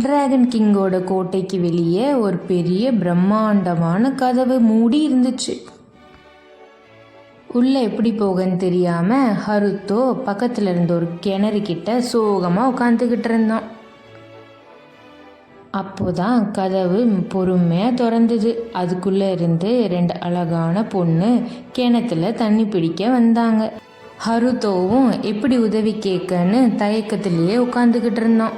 Dragon கிங்கோட கோட்டைக்கு வெளியே ஒரு பெரிய பிரம்மாண்டமான கதவு மூடி இருந்துச்சு. உள்ள எப்படி போகன்னு தெரியாம ஹருத்தோ பக்கத்துல இருந்த ஒரு கிணறு கிட்ட சோகமா உட்காந்துக்கிட்டு இருந்தான். அப்போதான் கதவு பொறுமையா திறந்தது. அதுக்குள்ள இருந்து 2 அழகான பொண்ணு கிணத்துல தண்ணி பிடிக்க வந்தாங்க. ஹருத்தோவும் எப்படி உதவி கேட்கன்னு தயக்கத்திலேயே உட்காந்துக்கிட்டு இருந்தான்.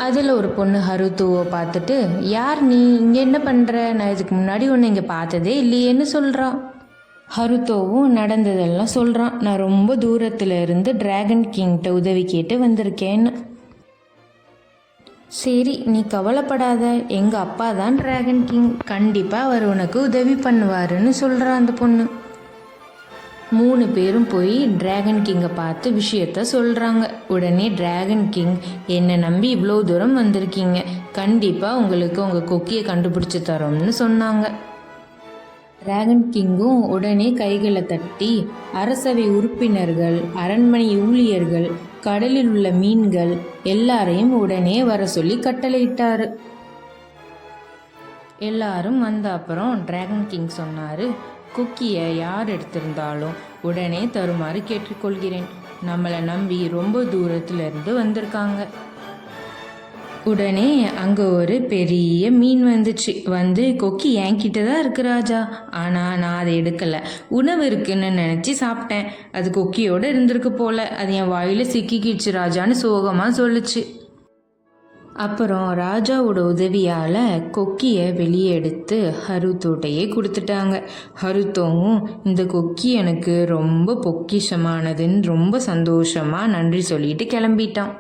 அதில் ஒரு பொண்ணு ஹருத்தோவை பார்த்துட்டு, யார் நீ, இங்கே என்ன பண்ணுற, நான் இதுக்கு முன்னாடி ஒன்று இங்கே பார்த்ததே இல்லையேன்னு சொல்கிறான். ஹருத்தோவும் நடந்ததெல்லாம் சொல்கிறான். நான் ரொம்ப தூரத்தில் இருந்து டிராகன் கிங்கிட்ட உதவி கேட்டு வந்திருக்கேன்னு. சரி, நீ கவலைப்படாத, எங்கள் அப்பா தான் டிராகன் கிங், கண்டிப்பாக அவர் உனக்கு உதவி பண்ணுவாருன்னு சொல்கிறான் அந்த பொண்ணு. 3 பேரும் போய் டிராகன் கிங்கை பார்த்து விஷயத்த சொல்கிறாங்க. உடனே டிராகன் கிங், என்னை நம்பி இவ்வளோ தூரம் வந்திருக்கீங்க, கண்டிப்பாக உங்களுக்கு உங்கள் கொக்கியை கண்டுபிடிச்சி தரோம்னு சொன்னாங்க. டிராகன் கிங்கும் உடனே கைகளை தட்டி அரசவை உறுப்பினர்கள், அரண்மனை ஊழியர்கள், கடலில் உள்ள மீன்கள் எல்லாரையும் உடனே வர சொல்லி கட்டளையிட்டாரு. எல்லாரும் வந்த அப்புறம் டிராகன் கிங் சொன்னார், குக்கியை யார் எடுத்திருந்தாலும் உடனே தருமாறு கேட்டுக்கொள்கிறேன். நம்மளை நம்பி ரொம்ப தூரத்துலேருந்து வந்திருக்காங்க. உடனே அங்கே ஒரு பெரிய மீன் வந்துச்சு. கொக்கி என்கிட்ட தான் இருக்கு ராஜா, ஆனால் நான் அதை எடுக்கலை, உணவு இருக்குன்னு நினச்சி சாப்பிட்டேன், அது கொக்கியோடு இருந்திருக்கு போல, அது என் வாயில் சிக்கிக்கிச்சு ராஜான்னு சோகமாக சொல்லுச்சு. அப்புறம் ராஜாவோட உதவியால் கொக்கியை வெளியே எடுத்து ஹருத்தோட்டையே கொடுத்துட்டாங்க. ஹருத்தோவும் இந்த கொக்கி எனக்கு ரொம்ப பொக்கிஷமானதுன்னு ரொம்ப சந்தோஷமாக நன்றி சொல்லிட்டு கிளம்பிட்டான்.